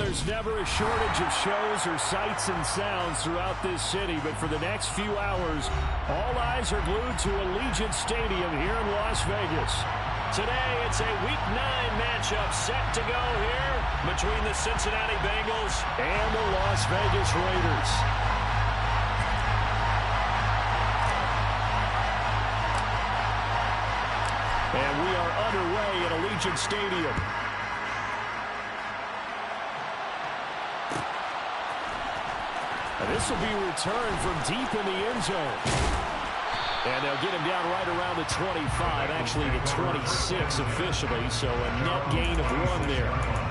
there's never a shortage of shows or sights and sounds throughout this city, but for the next few hours, all eyes are glued to Allegiant Stadium here in Las Vegas. Today, it's a Week 9 matchup set to go here between the Cincinnati Bengals and the Las Vegas Raiders. And we are underway at Allegiant Stadium. And this will be returned from deep in the end zone. And they'll get him down right around the 25, actually the 26 officially, so a net gain of 1 there.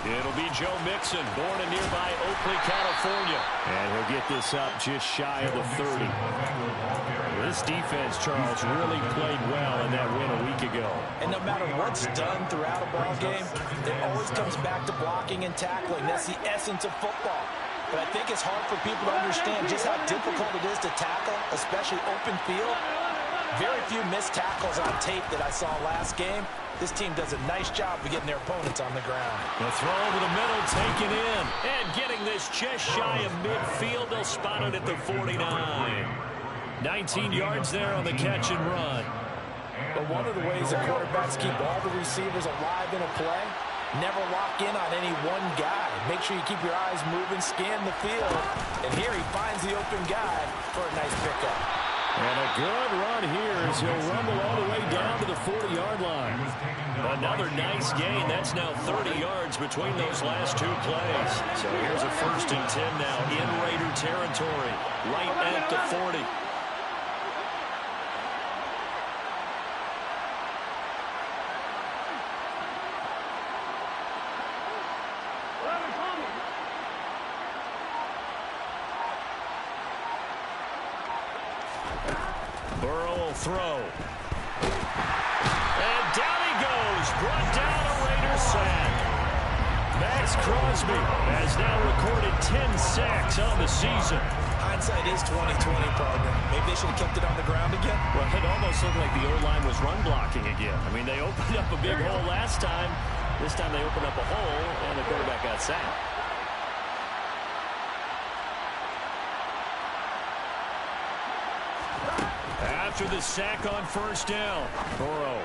It'll be Joe Mixon, born in nearby Oakley, California. And he'll get this up just shy of the 30. This defense, Charles, really played well in that win a week ago. And no matter what's done throughout a ball game, it always comes back to blocking and tackling. That's the essence of football. But I think it's hard for people to understand just how difficult it is to tackle, especially open field. Very few missed tackles on tape that I saw last game. This team does a nice job of getting their opponents on the ground. The throw over the middle, taken in. And getting this just shy of midfield. They'll spot it at the 49. 19 yards there on the catch and run. But one of the ways that quarterbacks keep all the receivers alive in a play, never lock in on any one guy. Make sure you keep your eyes moving, scan the field. And here he finds the open guy for a nice pickup. And a good run here as he'll rumble all the way down to the 40-yard line. Another nice gain. That's now 30 yards between those last 2 plays. So here's a 1st and 10 now in Raider territory, right at the 40. Burrow will throw. And down he goes. Brought down a Raider sack. Max Crosby has now recorded 10 sacks on the season. Hindsight is 20/20, partner. Maybe they should have kept it on the ground again. Well, it almost looked like the O-line was run blocking again. I mean, they opened up a big hole last time. This time they opened up a hole, and the quarterback got sacked. After the sack on 1st down, Burrow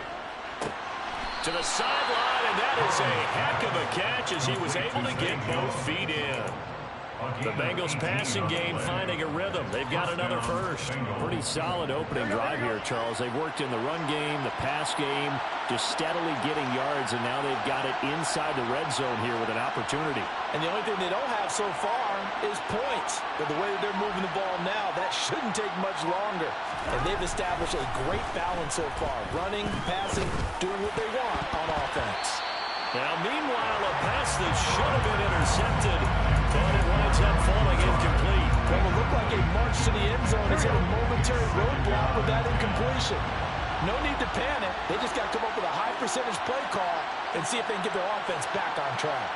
to the sideline, and that is a heck of a catch as he was able to get both feet in. The Bengals passing game finding a rhythm. They've got another first. Pretty solid opening drive here, Charles. They've worked in the run game, the pass game, just steadily getting yards, and now they've got it inside the red zone here with an opportunity. And the only thing they don't have so far is points. But the way that they're moving the ball now, that shouldn't take much longer. And they've established a great balance so far. Running, passing, doing what they want on offense. Now, meanwhile, a pass that should have been intercepted, but it winds up falling incomplete. What will look like a march to the end zone is hit a momentary roadblock with that incompletion. No need to panic. They just got to come up with a high percentage play call and see if they can get their offense back on track.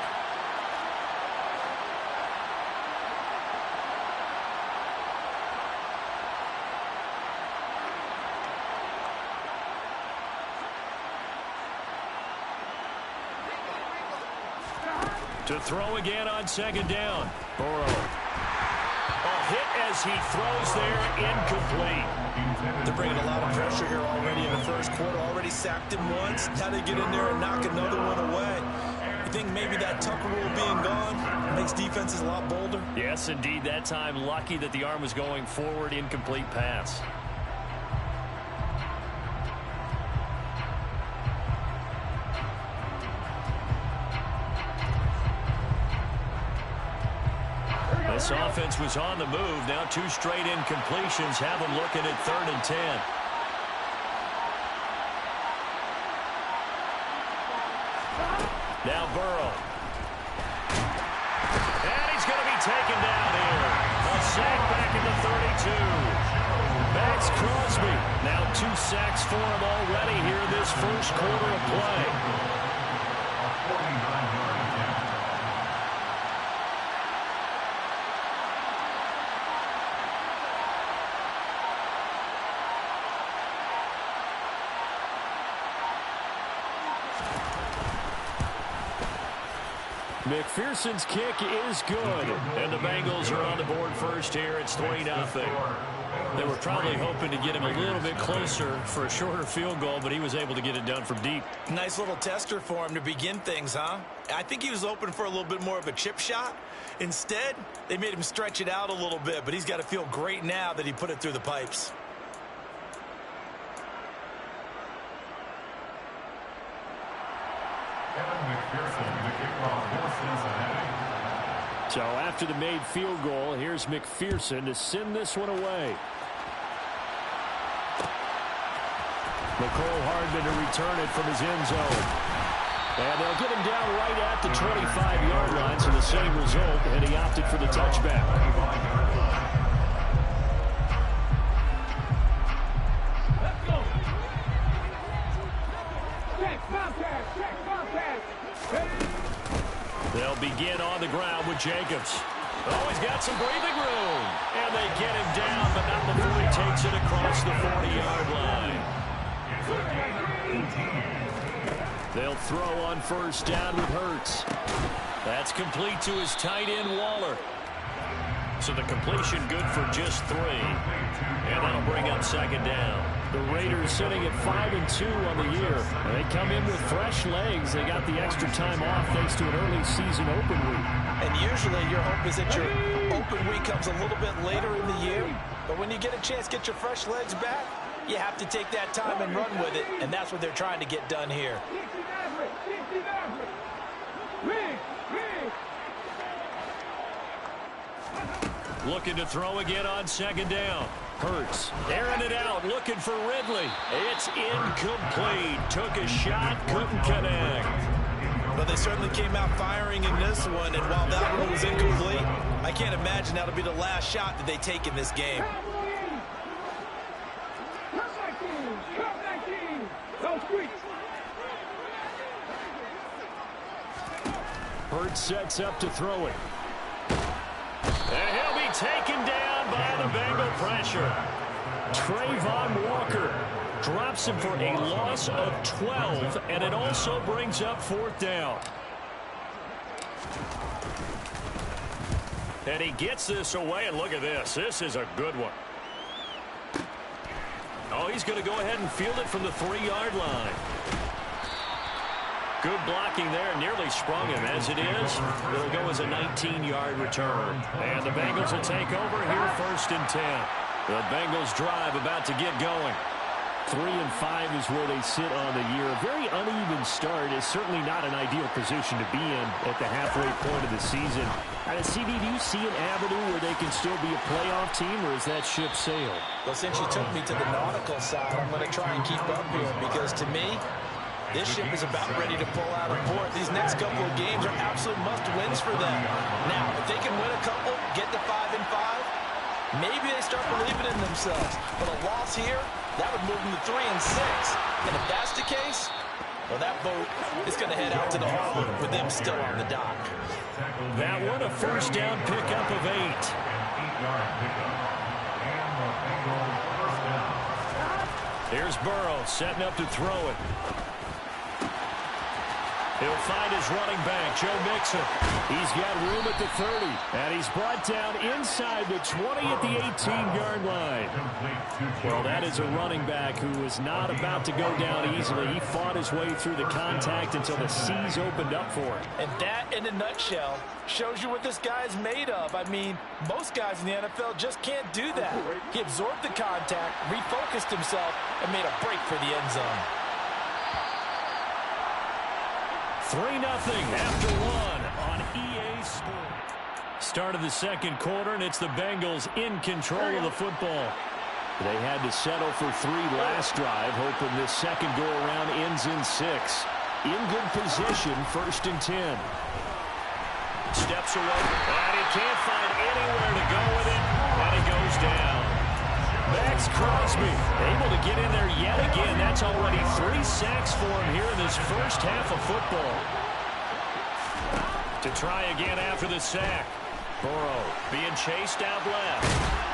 To throw again on 2nd down. Burrow. A hit as he throws there, incomplete. They're bringing a lot of pressure here already in the 1st quarter. Already sacked him once. Now they get in there and knock another one away. You think maybe that Tucker rule being gone makes defenses a lot bolder? Yes, indeed. That time, lucky that the arm was going forward, incomplete pass. This offense was on the move. Now 2 straight incompletions have them looking at 3rd and 10. Now Burrow. And he's going to be taken down here. A sack back at the 32. Max Crosby Crosby. Now 2 sacks for him already here in this first quarter of play. McPherson's kick is good. And the Bengals are on the board first here. It's 3-0. They were probably hoping to get him a little bit closer for a shorter field goal, but he was able to get it done from deep. Nice little tester for him to begin things, huh? I think he was open for a little bit more of a chip shot. Instead, they made him stretch it out a little bit, but he's got to feel great now that he put it through the pipes. So after the made field goal, here's McPherson to send this one away. McCole Hardman to return it from his end zone. And they'll get him down right at the 25-yard line, so the same result, and he opted for the touchback. They'll begin on the ground with Jacobs. Oh, he's got some breathing room. And they get him down, but not before he takes it across the 40-yard line. They'll throw on first down with Hurts. That's complete to his tight end, Waller. So the completion good for just 3. And that'll bring up second down. The Raiders sitting at 5-2 on the year. They come in with fresh legs. They got the extra time off thanks to an early season open week. And usually your hope is that your open week comes a little bit later in the year. But when you get a chance to get your fresh legs back, you have to take that time and run with it. And that's what they're trying to get done here. Looking to throw again on second down. Hurts, airing it out, looking for Ridley. It's incomplete. Took a shot, couldn't connect. Well, they certainly came out firing in this one, and while that one was incomplete, I can't imagine that'll be the last shot that they take in this game. Hurts sets up to throw it. And he'll be taken down by the Bengal pressure. Trayvon Walker drops him for a loss of 12, and it also brings up fourth down. And he gets this away, and look at this. This is a good one. Oh, he's going to go ahead and field it from the 3-yard line. Good blocking there, nearly sprung him. As it is, it'll go as a 19-yard return. And the Bengals will take over here first and 10. The Bengals drive about to get going. 3-5 is where they sit on the year. A very uneven start is certainly not an ideal position to be in at the halfway point of the season. CD, do you see an avenue where they can still be a playoff team, or is that ship sailed? Well, since you took me to the nautical side, I'm going to try and keep up here because to me, this ship is about ready to pull out of port. These next couple of games are absolute must-wins for them. Now, if they can win a couple, get to 5-5, maybe they start believing in themselves. But a loss here, that would move them to 3-6. And if that's the case, well, that boat is going to head out to the harbor with them still on the dock. That one, a first down pickup of 8. Here's Burrow setting up to throw it. He'll find his running back, Joe Mixon. He's got room at the 30. And he's brought down inside the 20 at the 18-yard line. Well, that is a running back who was not about to go down easily. He fought his way through the contact until the seas opened up for him. And that, in a nutshell, shows you what this guy's made of. I mean, most guys in the NFL just can't do that. He absorbed the contact, refocused himself, and made a break for the end zone. 3-0 after 1 on EA Sports. Start of the second quarter, and it's the Bengals in control of the football. They had to settle for 3 last drive, hoping this second go-around ends in 6. In good position, first and 10. Steps away, and he can't find anywhere to go with it, and he goes down. Max Here's Crosby, able to get in there yet again. That's already 3 sacks for him here in this first half of football. To try again after the sack. Burrow being chased out left.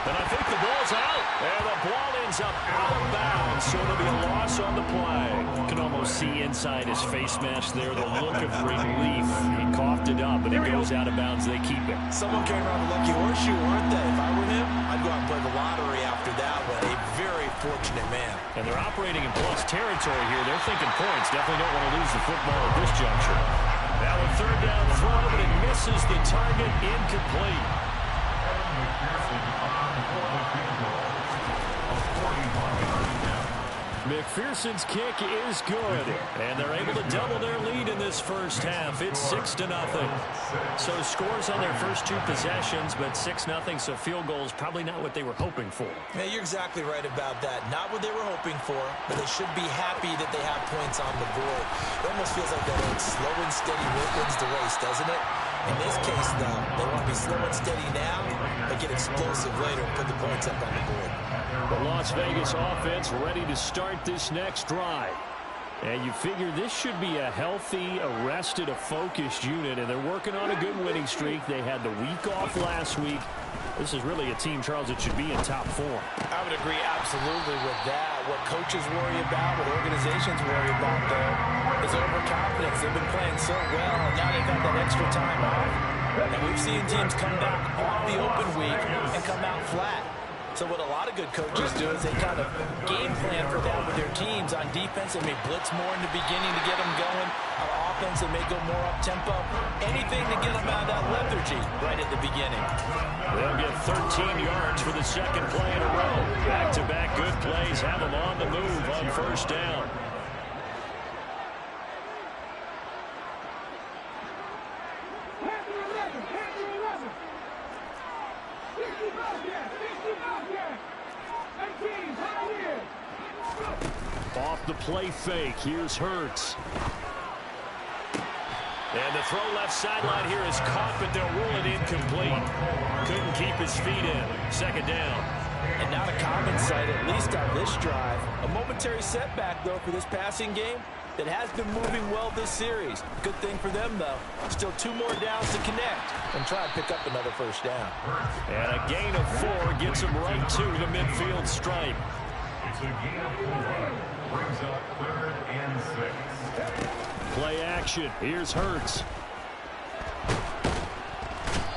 And I think the ball's out. And the ball ends up out of bounds, so it'll be a loss on the play. You can almost see inside his face mask there the look of relief. He coughed it up, and it goes out of bounds. They keep it. Someone came around the lucky horseshoe, weren't they? If I were him, I'd go out and play the lottery after that one. A very fortunate man. And they're operating in plus territory here. They're thinking points. Definitely don't want to lose the football at this juncture. Now a third down throw, but it misses the target, incomplete. McPherson's kick is good, and they're able to double their lead in this first half. It's 6-0. So scores on their first 2 possessions, but 6-0, so field goals probably not what they were hoping for. Yeah, you're exactly right about that. Not what they were hoping for, but they should be happy that they have points on the board. It almost feels like that old slow and steady wins the race, doesn't it? In this case, though, they want to be slow and steady now, but get explosive later and put the points up on the board. The Las Vegas offense ready to start this next drive. And you figure this should be a healthy, arrested, a focused unit, and they're working on a good winning streak. They had the week off last week. This is really a team, Charles, that should be in top form. I would agree absolutely with that. What coaches worry about, what organizations worry about, though, is overconfidence. They've been playing so well, and now they've got that extra time off. And we've seen teams come back off the open week and come out flat. So what a lot of good coaches do is they kind of game plan for that with their teams. On defense, they may blitz more in the beginning to get them going. On offense, they may go more up-tempo. Anything to get them out of that lethargy right at the beginning. They'll get 13 yards for the second play in a row. Back-to-back good plays have them on the move on first down. Off the play fake, here's Hurts. And the throw left sideline here is caught, but they'll rule it incomplete. Couldn't keep his feet in. Second down. And not a common sight, at least on this drive. A momentary setback, though, for this passing game that has been moving well this series. Good thing for them, though. Still 2 more downs to connect and try and pick up another first down. And a gain of 4 gets them right to the midfield stripe. It's a gain of 4. Brings up 3rd and 6. Play action. Here's Hurts.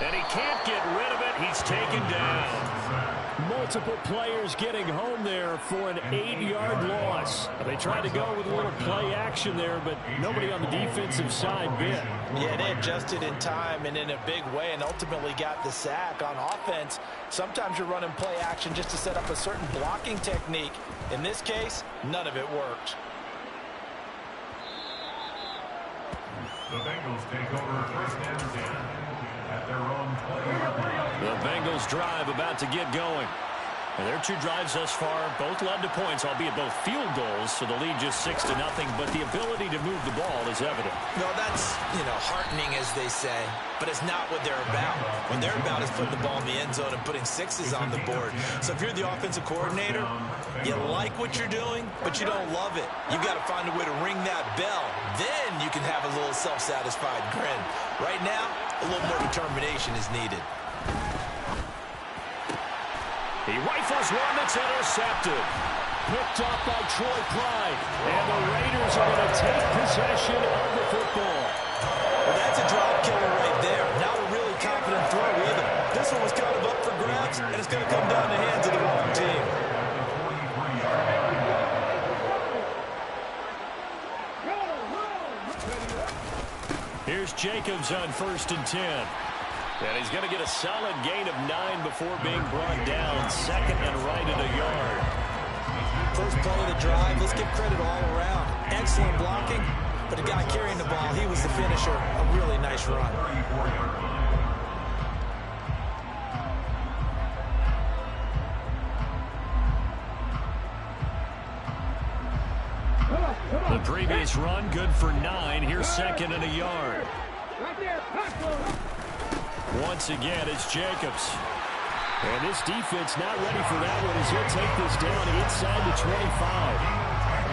And he can't get rid of it. He's taken down. Multiple players getting home there for an 8-yard loss. They tried to go with a little play action there, but nobody on the defensive side bit. Yeah, they adjusted in time and in a big way and ultimately got the sack. On offense, sometimes you're running play action just to set up a certain blocking technique. In this case, none of it worked. The Bengals take over 1st and 10 at their own 20-yard line. The Bengals drive about to get going. And their 2 drives thus far both led to points, albeit both field goals, so the lead just 6-0, but the ability to move the ball is evident. Well, that's, heartening, as they say, but it's not what they're about. What they're about is putting the ball in the end zone and putting 6s on the board. So if you're the offensive coordinator, you like what you're doing, but you don't love it. You've got to find a way to ring that bell. Then you can have a little self-satisfied grin. Right now, a little more determination is needed. He rifles one that's intercepted. Picked up by Troy Pride. And the Raiders are going to take possession of the football. Well, that's a drop killer right there. Not a really confident throw either. This one was kind of up for grabs, and it's going to come down the hands of the wrong team. Here's Jacobs on 1st and 10. And he's going to get a solid gain of 9 before being brought down. 2nd and right at a yard. First play of the drive, let's give credit all around. Excellent blocking, but the guy carrying the ball, he was the finisher. A really nice run. The previous run, good for 9. Here's 2nd and a yard. Once again, it's Jacobs. And this defense not ready for that one as he'll take this down inside the 25.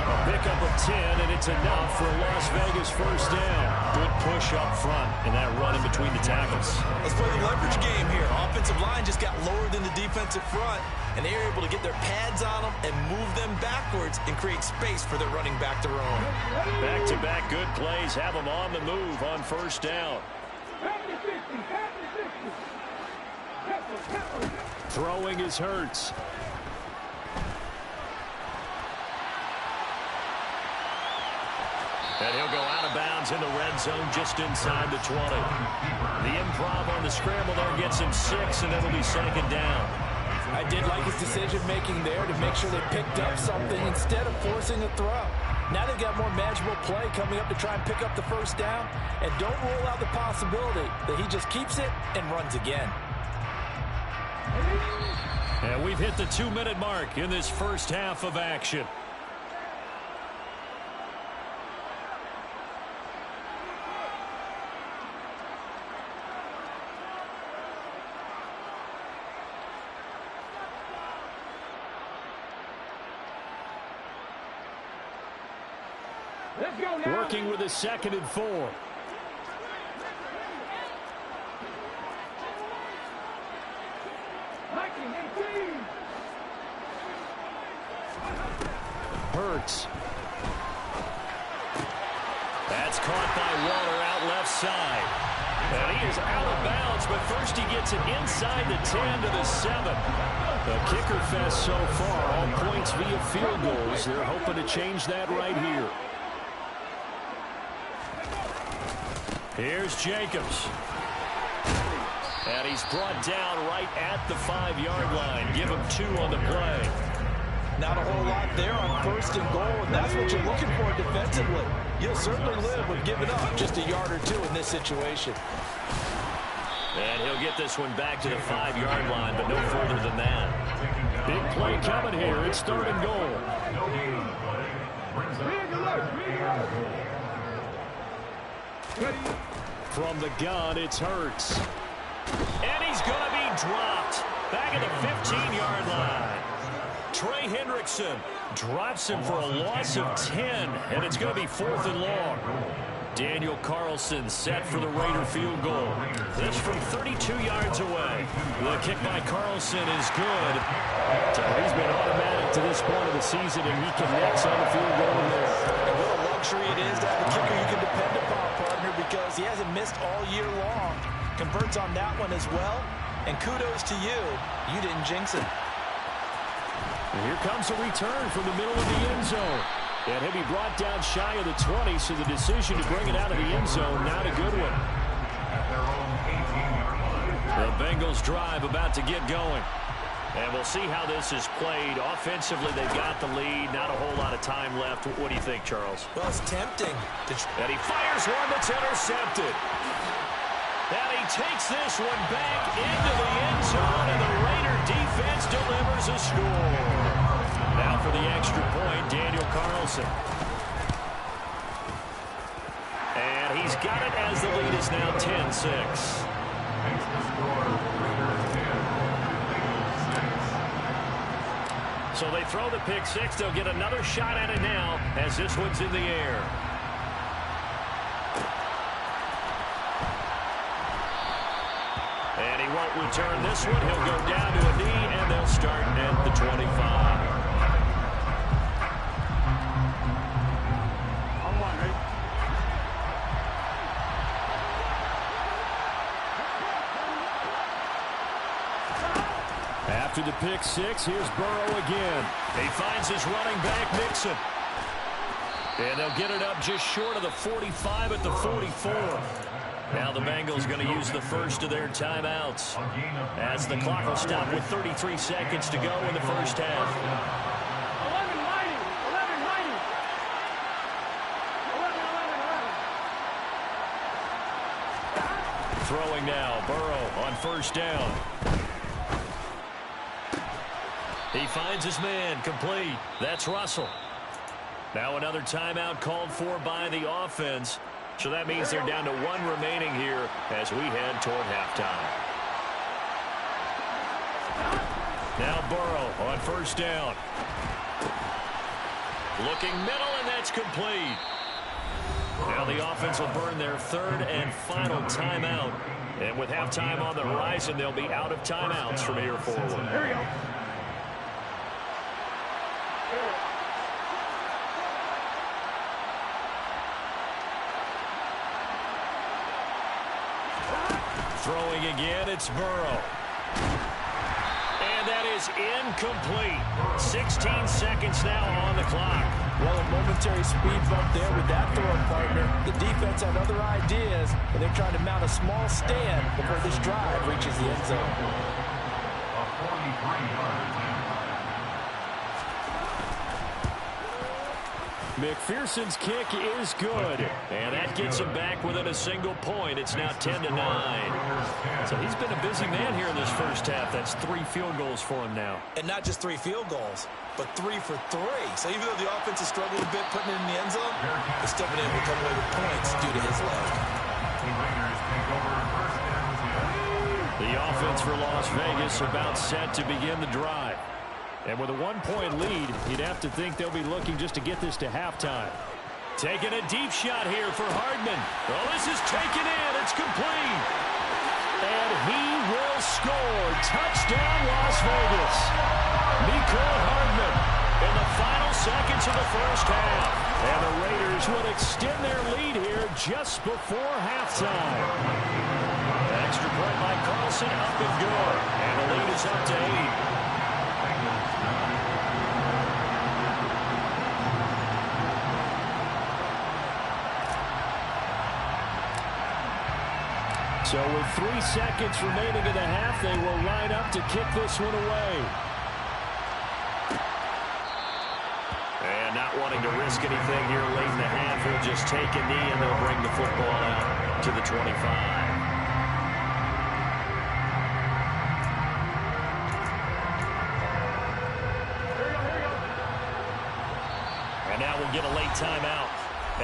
A pickup of 10, and it's enough for a Las Vegas first down. Good push up front and that run in between the tackles. Let's play the leverage game here. Offensive line just got lower than the defensive front, and they were able to get their pads on them and move them backwards and create space for their running back to roam. Back-to-back good plays have them on the move on first down. Throwing is Hurts. And he'll go out of bounds in the red zone just inside the 20. The improv on the scramble there gets him 6, and it'll be second down. I did like his decision-making there to make sure they picked up something instead of forcing a throw. Now they've got more manageable play coming up to try and pick up the first down, and don't rule out the possibility that he just keeps it and runs again. And we've hit the 2-minute mark in this first half of action. Working with a 2nd and 4. Hurts. That's caught by Waller out left side. And he is out of bounds, but first he gets it inside the 10 to the 7. The kicker fest so far, all points via field goals. They're hoping to change that right here. Here's Jacobs. And he's brought down right at the 5-yard line. Give him 2 on the play. Not a whole lot there on 1st and goal, and that's what you're looking for defensively. You'll certainly live with giving up just a yard or 2 in this situation. And he'll get this one back to the 5-yard line, but no further than that. Big play coming here. It's 3rd and goal. From the gun, it's Hurts. And he's going to be dropped back at the 15-yard line. Trey Hendrickson drops him for a loss of 10, and it's going to be 4th and long. Daniel Carlson set for the Raider field goal. This from 32 yards away. The kick by Carlson is good. He's been automatic to this point of the season, and he connects on the field goal there. And what a luxury it is to have a kicker you can depend upon, partner, because he hasn't missed all year long. Converts on that one as well, and kudos to you. You didn't jinx it. And here comes a return from the middle of the end zone. And he'll be brought down shy of the 20, so the decision to bring it out of the end zone, not a good one. The Bengals drive about to get going. And we'll see how this is played. Offensively, they've got the lead. Not a whole lot of time left. What do you think, Charles? Well, it's tempting. And he fires one that's intercepted. And he takes this one back into the end zone, and the Raider defense delivers a score. Now for the extra point, Daniel Carlson. And he's got it as the lead is now 10-6. So they throw the pick 6. They'll get another shot at it now as this one's in the air. And he won't return this one. He'll go down to a knee, and they'll start at the 25. After the pick 6, here's Burrow again. He finds his running back, Mixon. And they'll get it up just short of the 45 at the 44. Now the Bengals going to use the first of their timeouts as the clock will stop with 33 seconds to go in the first half. 11. Throwing now, Burrow on first down. He finds his man, complete. That's Russell. Now another timeout called for by the offense. So that means they're down to 1 remaining here as we head toward halftime. Now Burrow on first down. Looking middle, and that's complete. Now the offense will burn their third and final timeout. And with halftime on the horizon, they'll be out of timeouts from here forward. Here we go. Throwing again, it's Burrow. And that is incomplete. 16 seconds now on the clock. Well, a momentary speed bump there with that throw, partner. The defense had other ideas, and they're trying to mount a small stand before this drive reaches the end zone. A 43-yard attempt. McPherson's kick is good, and that gets him back within a single point. It's now 10-9. So he's been a busy man here in this first half. That's 3 field goals for him now. And not just 3 field goals, but 3 for 3. So even though the offense has struggled a bit putting it in the end zone, they're still been able to come away with points due to his leg. The offense for Las Vegas about set to begin the drive. And with a 1-point lead, you'd have to think they'll be looking just to get this to halftime. Taking a deep shot here for Hardman. Oh, this is taken in. It's complete. And he will score. Touchdown, Las Vegas. Mecole Hardman in the final seconds of the first half. And the Raiders would extend their lead here just before halftime. Extra point by Carlson, up and good. And the lead is up to 8. So with 3 seconds remaining in the half, they will line up to kick this one away. And not wanting to risk anything here late in the half, he'll just take a knee and they'll bring the football out to the 25. And now we'll get a late timeout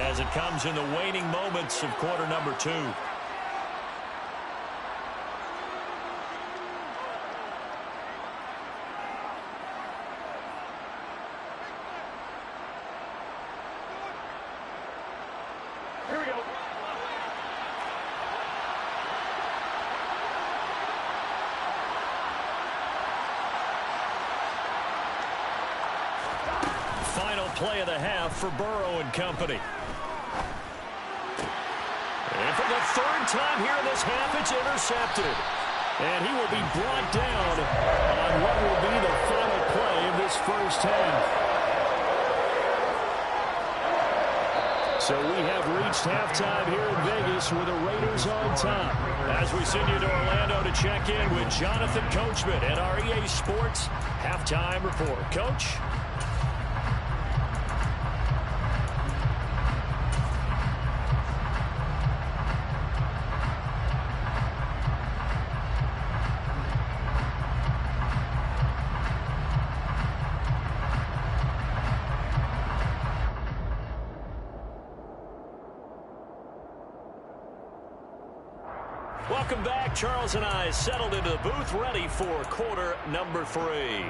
as it comes in the waning moments of quarter number 2. Play of the half for Burrow and company. And for the 3rd time here in this half, it's intercepted. And he will be brought down on what will be the final play of this first half. So we have reached halftime here in Vegas with the Raiders on top. As we send you to Orlando to check in with Jonathan Coachman at our EA Sports Halftime Report. Coach? Welcome back. Charles and I settled into the booth, ready for quarter number 3.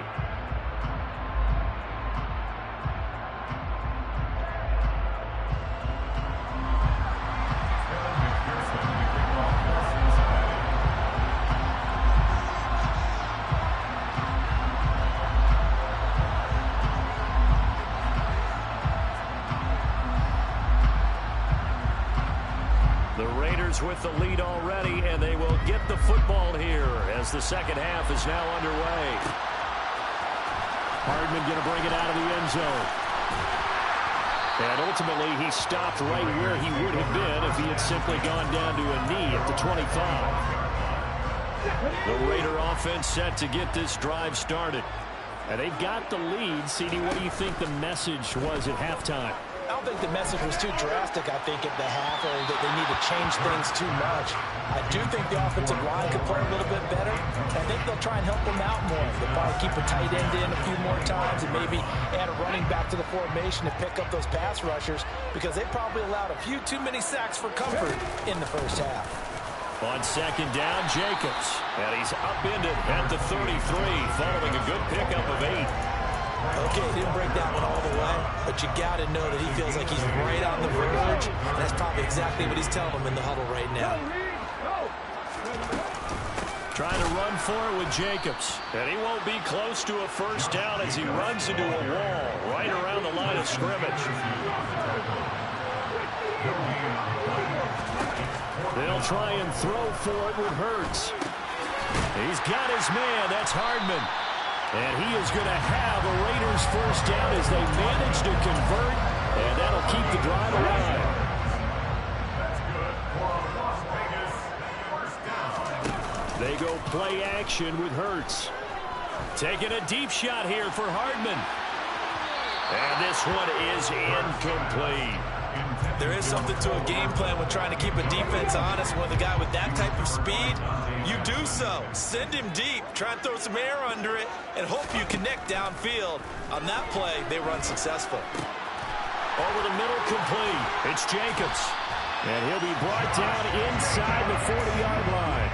With the lead already, and they will get the football here as the second half is now underway. Hardman going to bring it out of the end zone. And ultimately, he stopped right where he would have been if he had simply gone down to a knee at the 25. The Raider offense set to get this drive started. And they've got the lead. CD, what do you think the message was at halftime? I don't think the message was too drastic, I think, at the half, or that they need to change things too much. I do think the offensive line could play a little bit better. I think they'll try and help them out more. They'll probably keep a tight end in a few more times and maybe add a running back to the formation to pick up those pass rushers, because they probably allowed a few too many sacks for comfort in the first half. On second down, Jacobs. And he's upended at the 33, following a good pickup of 8. Okay, didn't break that one all the way, but you got to know that he feels like he's right on the verge, and that's probably exactly what he's telling him in the huddle right now. Trying to run for it with Jacobs. And he won't be close to a first down as he runs into a wall right around the line of scrimmage. They'll try and throw for it with Hurts. He's got his man. That's Hardman. And he is going to have a Raiders first down as they manage to convert. And that'll keep the drive alive. They go play action with Hurts. Taking a deep shot here for Hardman. And this one is incomplete. There is something to a game plan when trying to keep a defense honest. With a guy with that type of speed, you do so. Send him deep. Try and throw some air under it and hope you connect downfield. On that play, they run successful. Over the middle, complete. It's Jacobs. And he'll be brought down inside the 40-yard line.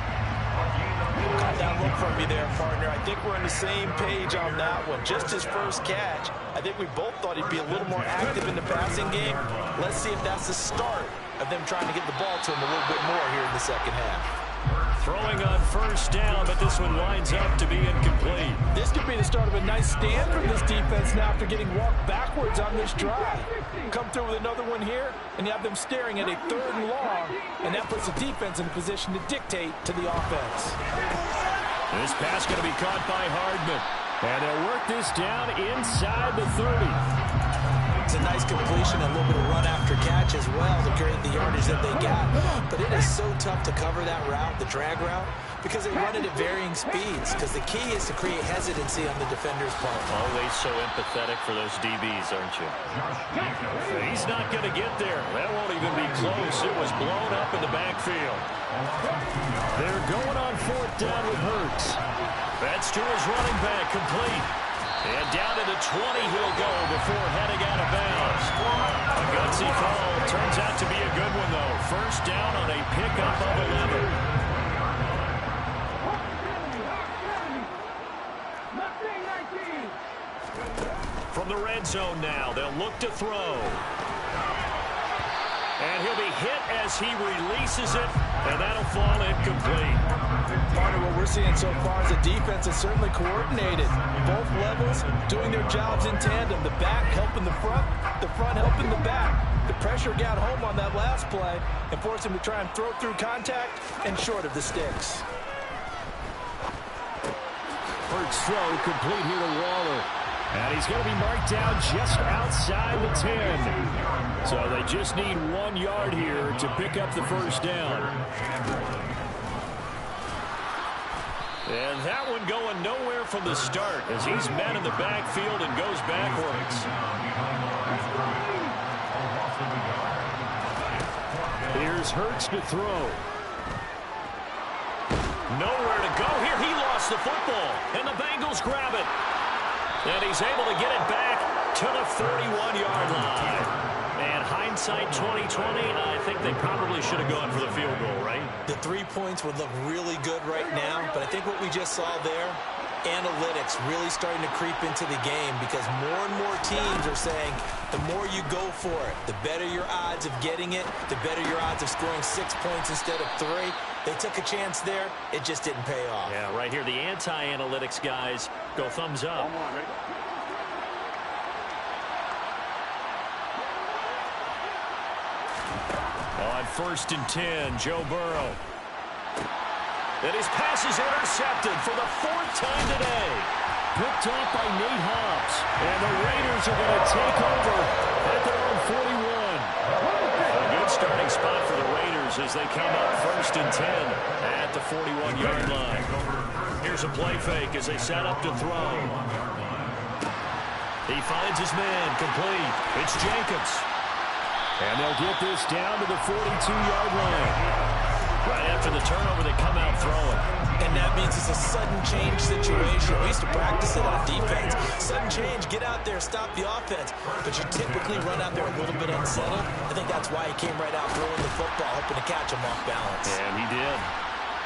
Caught that look from me there, partner. I think we're on the same page on that one. Just his first catch. I think we both thought he'd be a little more active in the passing game. Let's see if that's the start of them trying to get the ball to him a little bit more here in the second half. Throwing on first down, but this one lines up to be incomplete. This could be the start of a nice stand from this defense now after getting walked backwards on this drive. Come through with another one here, and you have them staring at a 3rd and long, and that puts the defense in a position to dictate to the offense. This pass going to be caught by Hardman. And they'll work this down inside the 30. It's a nice completion, a little bit of run after catch as well to create the yardage that they got. But it is so tough to cover that route, the drag route, because they run it at varying speeds. Because the key is to create hesitancy on the defender's part. Always so empathetic for those DBs, aren't you? He's not going to get there. That won't even be close. It was blown up in the backfield. They're going on 4th down with Hurts. That's to his running back, complete. And down to the 20 he'll go before heading out of bounds. A gutsy call. Turns out to be a good one, though. First down on a pickup of 11. From the red zone now, they'll look to throw. And he'll be hit as he releases it, and that'll fall incomplete. Part of what we're seeing so far is the defense is certainly coordinated. Both levels doing their jobs in tandem. The back helping the front helping the back. The pressure got home on that last play and forced him to try and throw through contact and short of the sticks. First throw complete here to Waller. And he's going to be marked down just outside the 10. So they just need 1 yard here to pick up the first down. And that one going nowhere from the start as he's met in the backfield and goes backwards. Here's Hurts to throw. Nowhere to go here. He lost the football, and the Bengals grab it. And he's able to get it back to the 31-yard line. And hindsight 2020, I think they probably should have gone for the field goal, right? The 3 points would look really good right now, but I think what we just saw there, analytics really starting to creep into the game because more and more teams are saying the more you go for it, the better your odds of getting it, the better your odds of scoring 6 points instead of 3. They took a chance there. It just didn't pay off. Yeah, right here, the anti-analytics guys go thumbs up. On 1st and 10, Joe Burrow. And his pass is intercepted for the 4th time today. Picked off by Nate Hobbs. And the Raiders are going to take over at their own 41. A good starting spot for the Raiders as they come up 1st and 10 at the 41-yard line. Here's a play fake as they set up to throw. He finds his man, complete. It's Jacobs. And they'll get this down to the 42-yard line. Right after the turnover, they come out throwing. And that means it's a sudden change situation. We used to practice it on defense. Sudden change, get out there, stop the offense. But you typically run out there a little bit unsettled. I think that's why he came right out throwing the football, hoping to catch him off balance. And he did.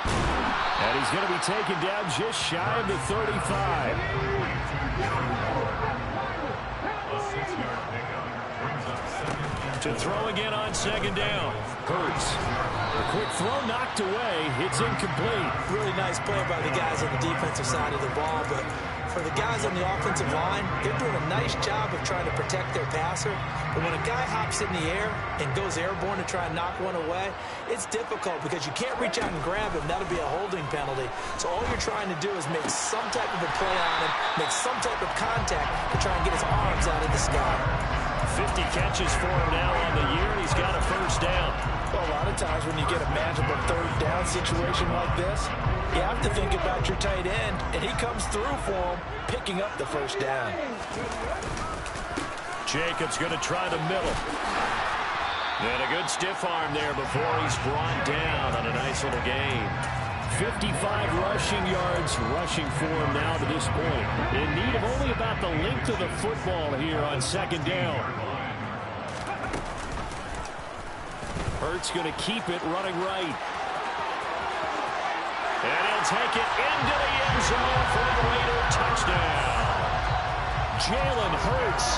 And he's going to be taken down just shy of the 35. A 6-yard pickup brings up second and To throw again on second down. Hurts. A quick throw knocked away. It's incomplete. Really nice play by the guys on the defensive side of the ball, but for the guys on the offensive line, they're doing a nice job of trying to protect their passer. But when a guy hops in the air and goes airborne to try and knock one away, it's difficult because you can't reach out and grab him. That'll be a holding penalty. So all you're trying to do is make some type of a play on him, make some type of contact to try and get his arms out of the sky. 50 catches for him now on the year, and he's got a first down. Well, a lot of times when you get a manageable third down situation like this, you have to think about your tight end, and he comes through for him, picking up the first down. Jacobs going to try the middle. And a good stiff arm there before he's brought down on a nice little gain. 55 rushing yards rushing for him now to this point. In need of only about the length of the football here on second down. Hurts going to keep it running right. And he'll take it into the end zone for a Raider touchdown. Jalen Hurts,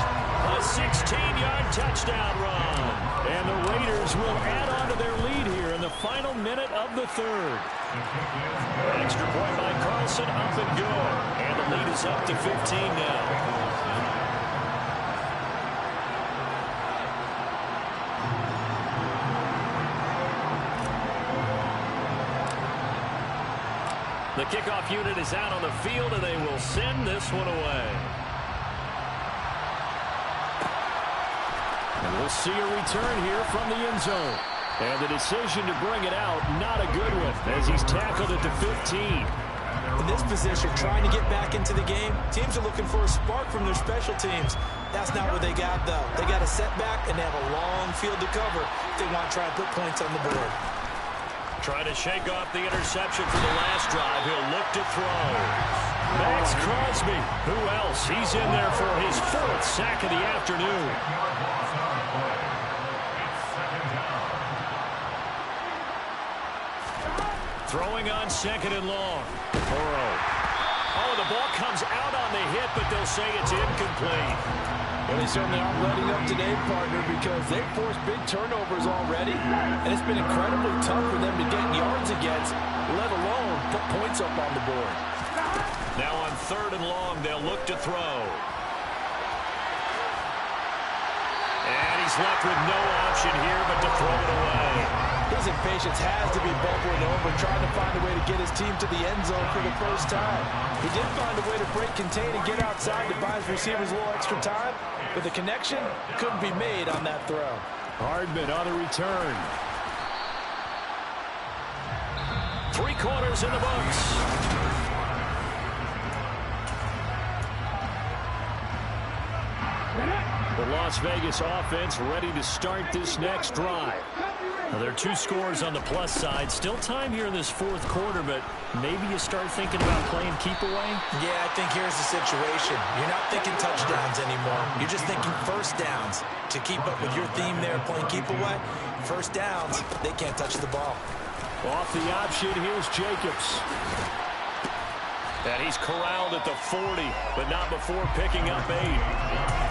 a 16-yard touchdown run. And the Raiders will add on to their lead here in the final minute of the third. An extra point by Carlson, up and good. And the lead is up to 15 now. The kickoff unit is out on the field, and they will send this one away. And we'll see a return here from the end zone. And the decision to bring it out, not a good one, as he's tackled at the 15. In this position, trying to get back into the game, teams are looking for a spark from their special teams. That's not what they got, though. They got a setback, and they have a long field to cover if they want to try and put points on the board. Trying to shake off the interception from the last drive. He'll look to throw. Max Crosby. Who else? He's in there for his fourth sack of the afternoon. Throwing on second and long. Burrow. Oh, the ball comes out on the hit, but they'll say it's incomplete. Well, they certainly aren't letting up today, partner, because they've forced big turnovers already, and it's been incredibly tough for them to get yards against, let alone put points up on the board. Now on third and long, they'll look to throw. And he's left with no option here but to throw it away. His impatience has to be bubbling over, trying to find a way to get his team to the end zone for the first time. He did find a way to break, contain, and get outside to buy his receivers a little extra time, but the connection couldn't be made on that throw. Hardman on the return. 3 quarters in the books. The Las Vegas offense ready to start this next drive. Now, there are 2 scores on the plus side. Still time here in this fourth quarter, but maybe you start thinking about playing keep away? Yeah, I think here's the situation. You're not thinking touchdowns anymore. You're just thinking first downs. To keep up with your theme there, playing keep away, first downs, they can't touch the ball. Off the option, here's Jacobs. And he's corralled at the 40, but not before picking up 8.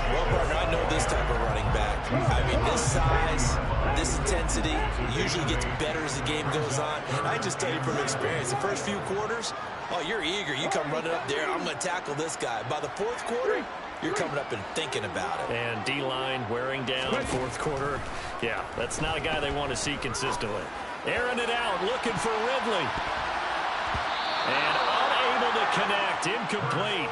Well, partner, I know this type of running back. I mean, this size, this intensity usually gets better as the game goes on. And I just tell you from experience, the first few quarters, oh, you're eager. You come running up there, I'm going to tackle this guy. By the fourth quarter, you're coming up and thinking about it. And D-line wearing down fourth quarter. Yeah, that's not a guy they want to see consistently. Airing it out, looking for Ridley. And unable to connect, incomplete.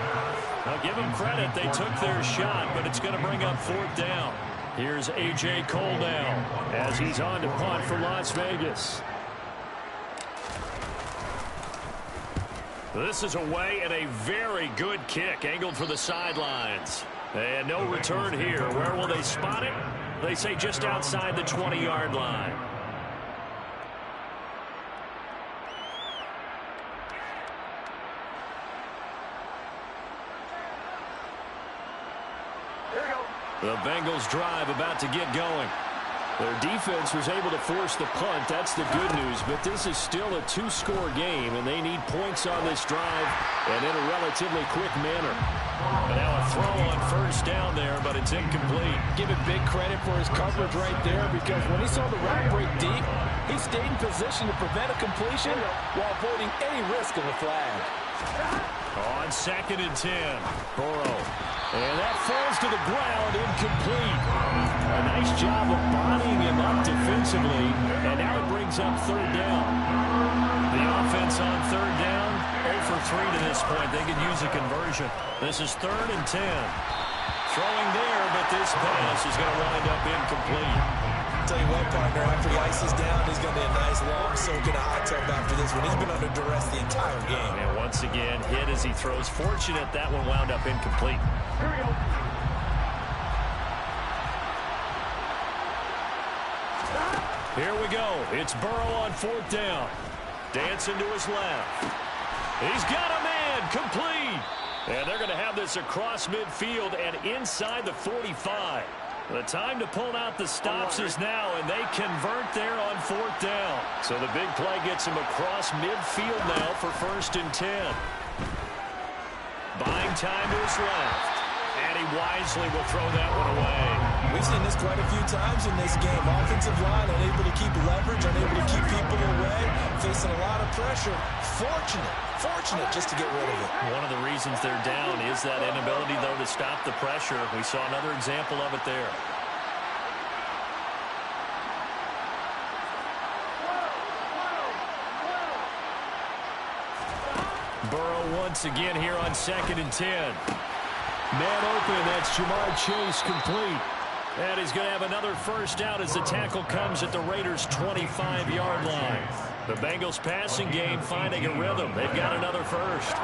Now give them credit, they took their shot, but it's going to bring up fourth down. Here's A.J. Cole now as he's on to punt for Las Vegas. This is away and a very good kick, angled for the sidelines. And no return here. Where will they spot it? They say just outside the 20-yard line. The Bengals drive about to get going. Their defense was able to force the punt. That's the good news. But this is still a two-score game, and they need points on this drive and in a relatively quick manner. And now a throw on first down there, but it's incomplete. Give it big credit for his coverage right there, because when he saw the route break deep, he stayed in position to prevent a completion while avoiding any risk of a flag. On 2nd and 10, Burrow. And that falls to the ground, incomplete. A nice job of bodying him up defensively, and now it brings up 3rd down. The offense on 3rd down, 0 for 3 to this point. They could use a conversion. This is 3rd and 10. Throwing there, but this pass is going to wind up incomplete. Tell you what, partner, after he ices down, he's going to be a nice long soak in a hot tub after this one. He's been under duress the entire game. And once again, hit as he throws. Fortunate that one wound up incomplete. Here we go. Here we go. It's Burrow on 4th down. Dancing to his left. He's got a man. Complete. And they're going to have this across midfield and inside the 45. The time to pull out the stops is now, and they convert there on 4th down. So the big play gets him across midfield now for 1st and 10. Buying time to his left. And he wisely will throw that one away. We've seen this quite a few times in this game. Offensive line unable to keep leverage, unable to keep people away, facing a lot of pressure. Fortunate just to get rid of it. One of the reasons they're down is that inability, though, to stop the pressure. We saw another example of it there. Burrow once again here on 2nd and 10. Man open, that's Jamar Chase, complete. And he's going to have another first down as the tackle comes at the Raiders' 25-yard line. The Bengals passing game finding a rhythm. They've got another first.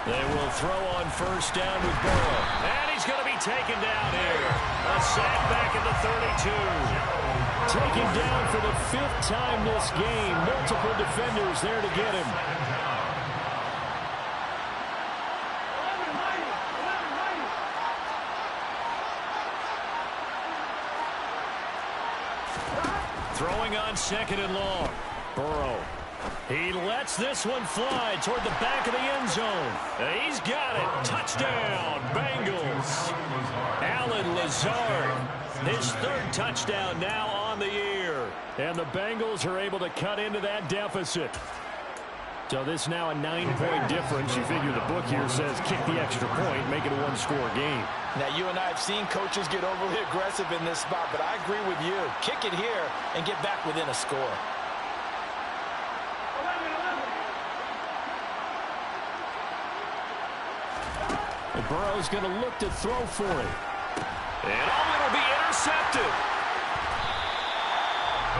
They will throw on first down with Burrow. And he's going to be taken down here. A sack back at the 32. Taken down for the 5th time this game. Multiple defenders there to get him. Throwing on 2nd and long. Burrow. He lets this one fly toward the back of the end zone. He's got it. Touchdown, Bengals. Allen Lazard, his 3rd touchdown now on the year. And the Bengals are able to cut into that deficit. So this now a 9-point difference. You figure the book here says kick the extra point, make it a 1-score game. Now, you and I have seen coaches get overly aggressive in this spot, but I agree with you. Kick it here and get back within a score. Burrow's going to look to throw for it. And it'll be intercepted.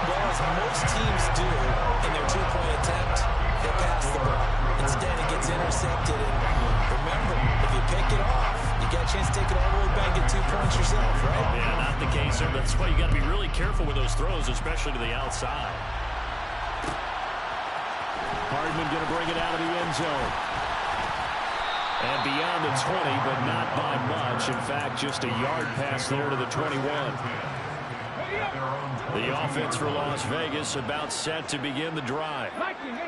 Well, as most teams do in their 2-point attempt, they pass the ball. Instead, it gets intercepted. And remember, if you pick it off, you get a chance to take it all the way back and get 2 points yourself, right? Yeah, not the case there. That's why you got to be really careful with those throws, especially to the outside. Hardman going to bring it out of the end zone. And beyond the 20, but not by much. In fact, just a yard pass there to the 21. The offense for Las Vegas about set to begin the drive.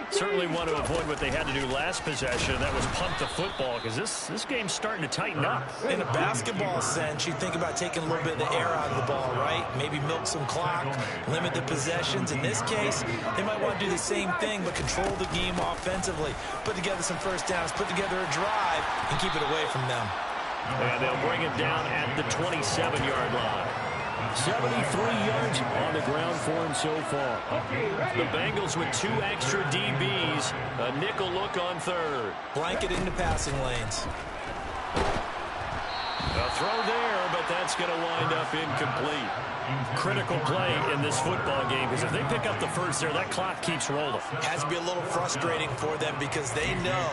Certainly want to avoid what they had to do last possession. That was punt the football, because this game's starting to tighten up. In a basketball sense, you think about taking a little bit of the air out of the ball, right? Maybe milk some clock, limit the possessions. In this case, they might want to do the same thing, but control the game offensively. Put together some first downs, put together a drive, and keep it away from them. And they'll bring it down at the 27-yard line. 73 yards on the ground for him so far. The Bengals with 2 extra DBs. A nickel look on 3rd. Blanket into passing lanes. A throw there, but that's going to wind up incomplete. Critical play in this football game, because if they pick up the first there, that clock keeps rolling. It has to be a little frustrating for them, because they know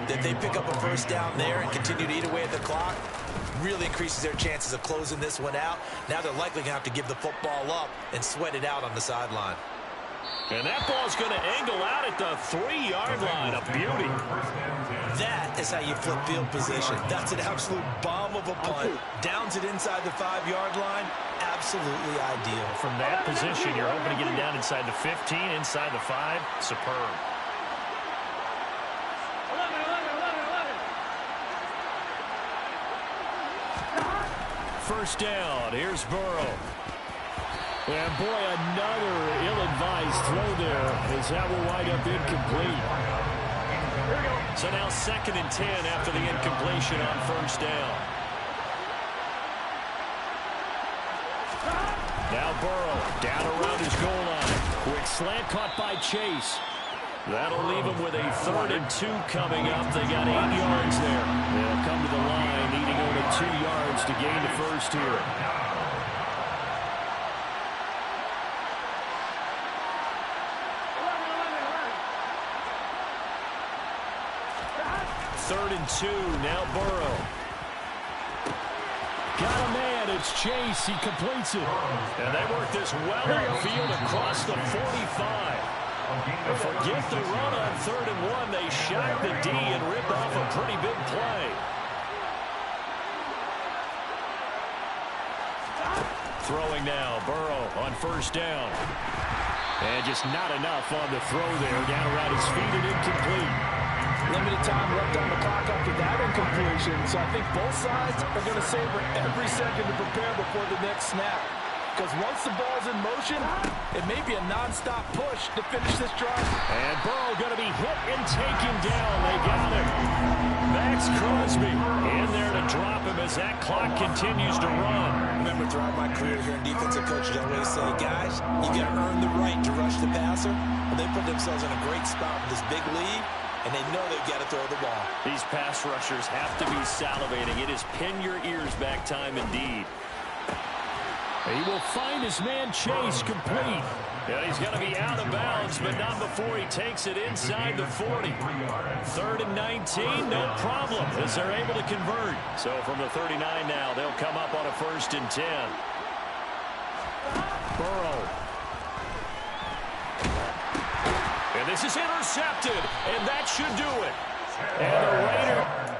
that they pick up a first down there and continue to eat away at the clock, really increases their chances of closing this one out. Now they're likely going to have to give the football up and sweat it out on the sideline. And that ball's going to angle out at the 3-yard line. A beauty. That is how you flip field position. That's an absolute bomb of a punt. Downs it inside the 5-yard line. Absolutely ideal. From that position, you're hoping to get it down inside the 15, inside the 5. Superb. First down. Here's Burrow. And boy, another ill-advised throw there as that will wind up incomplete. So now 2nd and 10 after the incompletion on first down. Now Burrow down around his goal line. Quick slant caught by Chase. That'll leave him with a 3rd and 2 coming up. They got 8 yards there. They'll come to the line needing only 2 yards to gain the first here. Third and 2, now Burrow. Got a man, it's Chase, he completes it. And they work this well upfield across the 45. Forget the run on 3rd and 1, they shot the D and rip off a pretty big play. Throwing now, Burrow on first down. And just not enough on the throw there, down around his feet and incomplete. Limited time left on the clock after that incompletion, so I think both sides are going to savor every second to prepare before the next snap. Because once the ball's in motion, it may be a non-stop push to finish this drive. And Burrow going to be hit and taken down. They got him. Max Crosby in there to drop him as that clock continues to run. Remember, throughout my career here in defensive coaches always say, guys, you got to earn the right to rush the passer. And they put themselves in a great spot with this big lead. And they know they've got to throw the ball. These pass rushers have to be salivating. It is pin your ears back time indeed. He will find his man Chase complete. Yeah, he's going to be out of bounds, but not before he takes it inside the 40. 3rd and 19, no problem, as they're able to convert. So from the 39 now, they'll come up on a 1st and 10. Burrow. And this is intercepted, and that should do it. And the